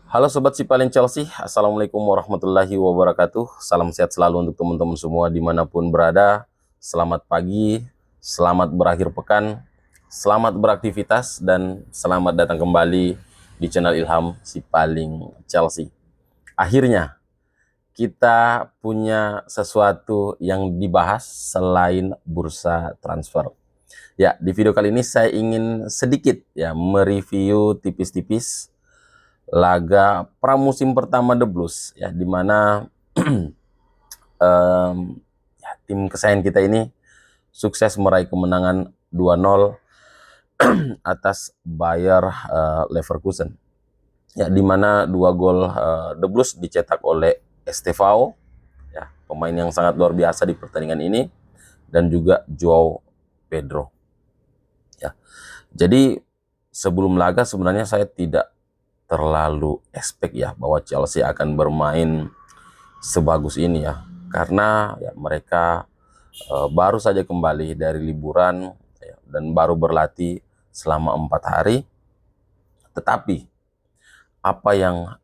Halo Sobat Sipaling Chelsea, Assalamualaikum warahmatullahi wabarakatuh. Salam sehat selalu untuk teman-teman semua dimanapun berada. Selamat pagi, selamat berakhir pekan, selamat beraktivitas, dan selamat datang kembali di channel Ilham Sipaling Chelsea. Akhirnya, kita punya sesuatu yang dibahas selain bursa transfer. Ya, di video kali ini saya ingin sedikit mereview tipis-tipis laga pramusim pertama The Blues ya, dimana tim kesayangan kita ini sukses meraih kemenangan 2-0 atas Bayer Leverkusen ya, dimana dua gol The Blues dicetak oleh Estevao ya, pemain yang sangat luar biasa di pertandingan ini, dan juga Joao Pedro ya. Jadi sebelum laga sebenarnya saya tidak terlalu expect ya bahwa Chelsea akan bermain sebagus ini ya, karena ya mereka baru saja kembali dari liburan ya, dan baru berlatih selama 4 hari. Tetapi apa yang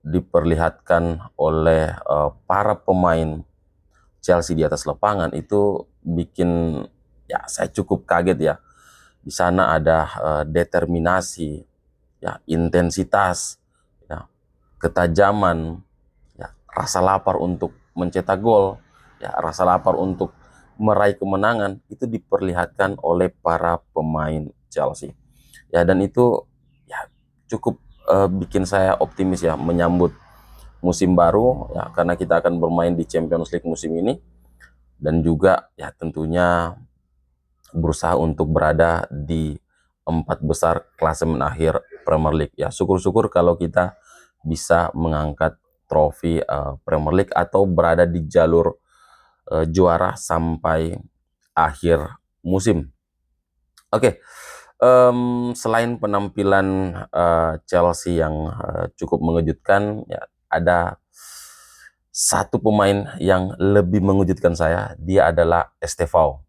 diperlihatkan oleh para pemain Chelsea di atas lapangan itu bikin ya saya cukup kaget ya. Di sana ada determinasi ya, intensitas ya, ketajaman ya, rasa lapar untuk mencetak gol ya, rasa lapar untuk meraih kemenangan, itu diperlihatkan oleh para pemain Chelsea ya, dan itu ya cukup bikin saya optimis ya menyambut musim baru ya, karena kita akan bermain di Champions League musim ini, dan juga ya tentunya berusaha untuk berada di 4 besar klasemen akhir Premier League ya. Syukur-syukur kalau kita bisa mengangkat trofi Premier League atau berada di jalur juara sampai akhir musim. Oke, selain penampilan Chelsea yang cukup mengejutkan ya, ada satu pemain yang lebih mengejutkan saya. Dia adalah Estevao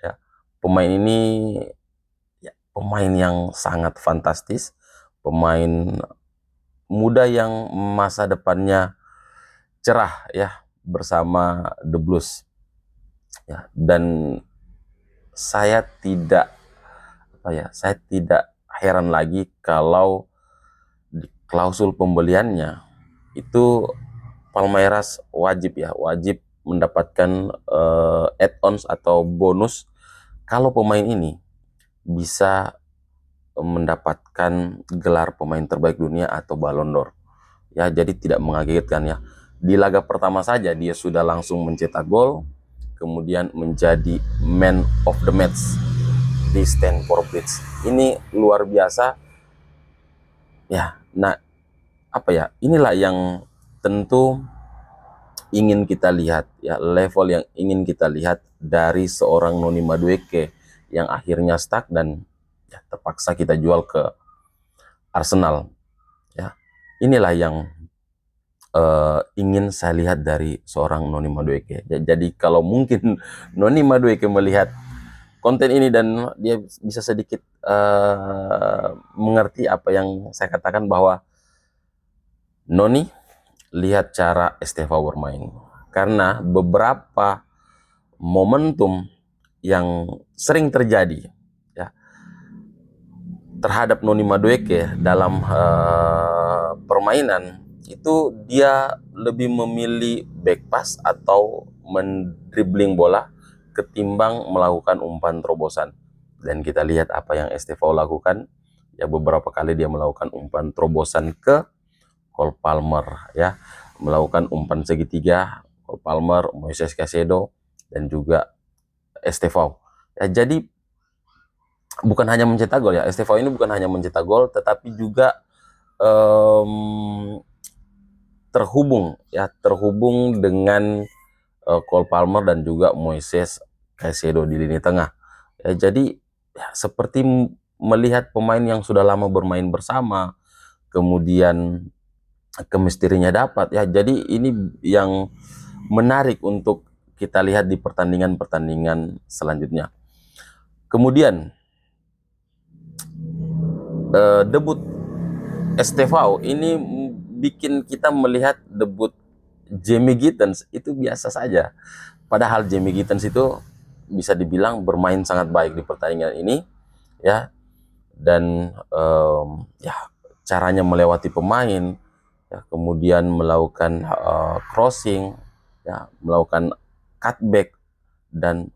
ya. Pemain ini ya, pemain yang sangat fantastis, pemain muda yang masa depannya cerah ya bersama The Blues ya. Dan saya tidak heran lagi kalau di klausul pembeliannya itu Palmeiras wajib mendapatkan add-ons atau bonus kalau pemain ini bisa mendapatkan gelar pemain terbaik dunia atau Ballon d'Or ya. Jadi tidak mengagetkan ya, di laga pertama saja dia sudah langsung mencetak gol, kemudian menjadi man of the match di Stamford Bridge. Ini luar biasa ya. Nah, apa ya, inilah yang tentu ingin kita lihat ya, level yang ingin kita lihat dari seorang Noni Madueke yang akhirnya stuck dan ya, terpaksa kita jual ke Arsenal ya. Inilah yang ingin saya lihat dari seorang Noni Madueke. Jadi kalau mungkin Noni Madueke melihat konten ini dan dia bisa sedikit mengerti apa yang saya katakan, bahwa Noni, lihat cara Estevao bermain, karena beberapa momentum yang sering terjadi ya terhadap Noni Madueke dalam permainan itu, dia lebih memilih back pass atau mendribling bola ketimbang melakukan umpan terobosan. Dan kita lihat apa yang Estevao lakukan ya, beberapa kali dia melakukan umpan terobosan ke Cole Palmer ya, melakukan umpan segitiga Cole Palmer, Moises Caicedo, dan juga Estevao ya. Jadi bukan hanya mencetak gol ya, Estevao ini bukan hanya mencetak gol, tetapi juga terhubung dengan Cole Palmer dan juga Moises Caicedo di lini tengah ya. Jadi ya, seperti melihat pemain yang sudah lama bermain bersama, kemudian kemistrinya dapat ya. Jadi ini yang menarik untuk kita lihat di pertandingan-pertandingan selanjutnya. Kemudian debut Estevao ini bikin kita melihat debut Jamie Gittens itu biasa saja. Padahal Jamie Gittens itu bisa dibilang bermain sangat baik di pertandingan ini, ya. Dan ya caranya melewati pemain, ya, kemudian melakukan crossing, ya, melakukan cutback dan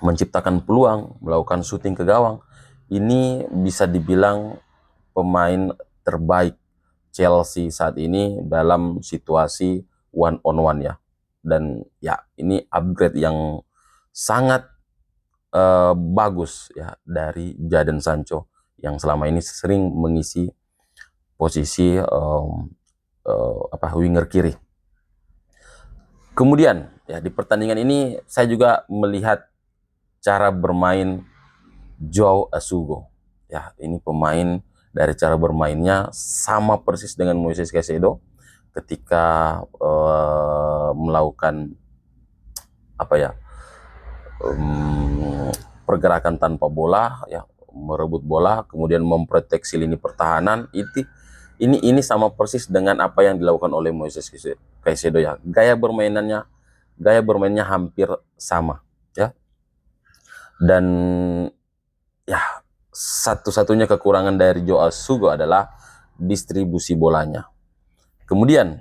menciptakan peluang, melakukan shooting ke gawang. Ini bisa dibilang pemain terbaik Chelsea saat ini dalam situasi one on one, ya. Dan ya ini upgrade yang sangat bagus, ya, dari Jadon Sancho yang selama ini sering mengisi posisi winger kiri. Kemudian ya di pertandingan ini saya juga melihat cara bermain Joao Assugo. Ya, ini pemain dari cara bermainnya sama persis dengan Moises Caicedo ketika melakukan pergerakan tanpa bola, ya, merebut bola, kemudian memproteksi lini pertahanan. Ini sama persis dengan apa yang dilakukan oleh Moises Caicedo, ya. Gaya bermainnya hampir sama, ya. Dan ya satu-satunya kekurangan dari Joao Assugo adalah distribusi bolanya. Kemudian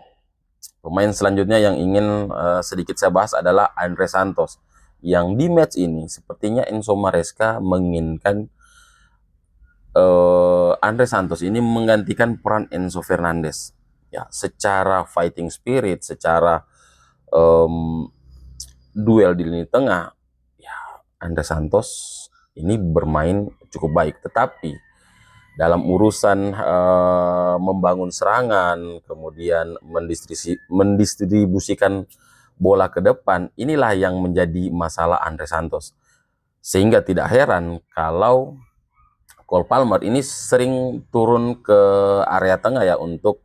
pemain selanjutnya yang ingin sedikit saya bahas adalah Andre Santos, yang di match ini sepertinya Enzo Maresca menginginkan Andre Santos ini menggantikan peran Enzo Fernandez, ya, secara fighting spirit, secara duel di lini tengah, ya, Andre Santos ini bermain cukup baik. Tetapi dalam urusan membangun serangan, kemudian mendistribusikan bola ke depan, inilah yang menjadi masalah Andre Santos. Sehingga tidak heran kalau Cole Palmer ini sering turun ke area tengah, ya, untuk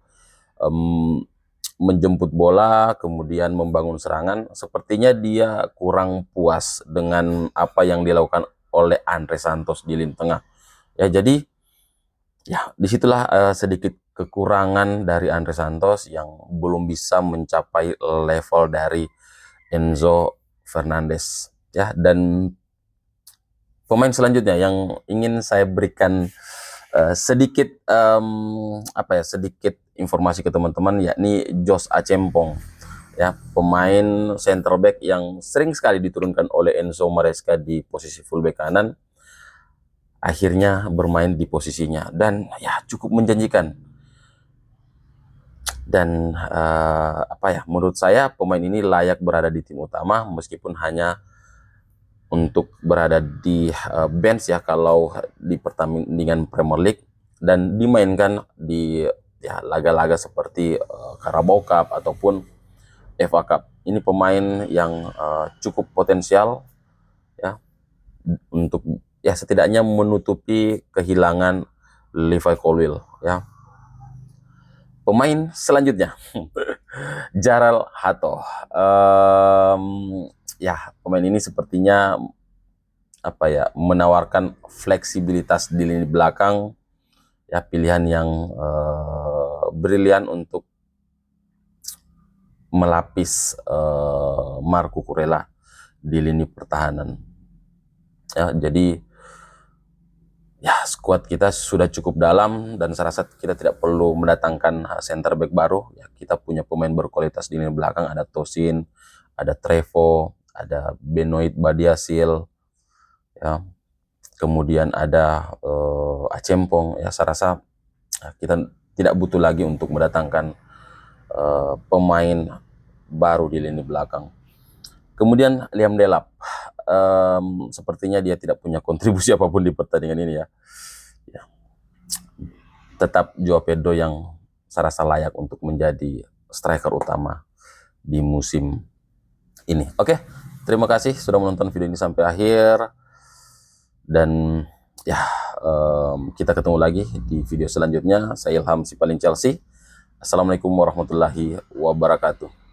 menjemput bola, kemudian membangun serangan. Sepertinya dia kurang puas dengan apa yang dilakukan oleh Andre Santos di lini tengah. Ya, jadi ya disitulah sedikit kekurangan dari Andre Santos yang belum bisa mencapai level dari Enzo Fernandez, ya. Dan pemain selanjutnya yang ingin saya berikan sedikit sedikit informasi ke teman-teman, yakni Josh Achempong, ya, pemain center back yang sering sekali diturunkan oleh Enzo Maresca di posisi fullback kanan, akhirnya bermain di posisinya dan ya cukup menjanjikan. Dan menurut saya pemain ini layak berada di tim utama meskipun hanya untuk berada di bench, ya, kalau di pertandingan Premier League dan dimainkan di laga-laga seperti Carabao Cup ataupun FA Cup. Ini pemain yang cukup potensial, ya, untuk setidaknya menutupi kehilangan Levi Colwill, ya. Pemain selanjutnya Jarell Hato. Pemain ini sepertinya menawarkan fleksibilitas di lini belakang, ya, pilihan yang brilian untuk melapis Marco Kurela di lini pertahanan, ya. Jadi ya skuad kita sudah cukup dalam dan saya rasa kita tidak perlu mendatangkan center back baru, ya. Kita punya pemain berkualitas di lini belakang, ada Tosin, ada Trevo, ada Benoit Badiashile, ya. Kemudian ada Achempong, ya. Saya rasa kita tidak butuh lagi untuk mendatangkan pemain baru di lini belakang. Kemudian Liam Delap, sepertinya dia tidak punya kontribusi apapun di pertandingan ini, ya. Tetap Joao Pedro yang saya rasa layak untuk menjadi striker utama di musim ini. Oke, terima kasih sudah menonton video ini sampai akhir. Dan ya, kita ketemu lagi di video selanjutnya. Saya Ilham Sipaling Chelsea. Assalamualaikum warahmatullahi wabarakatuh.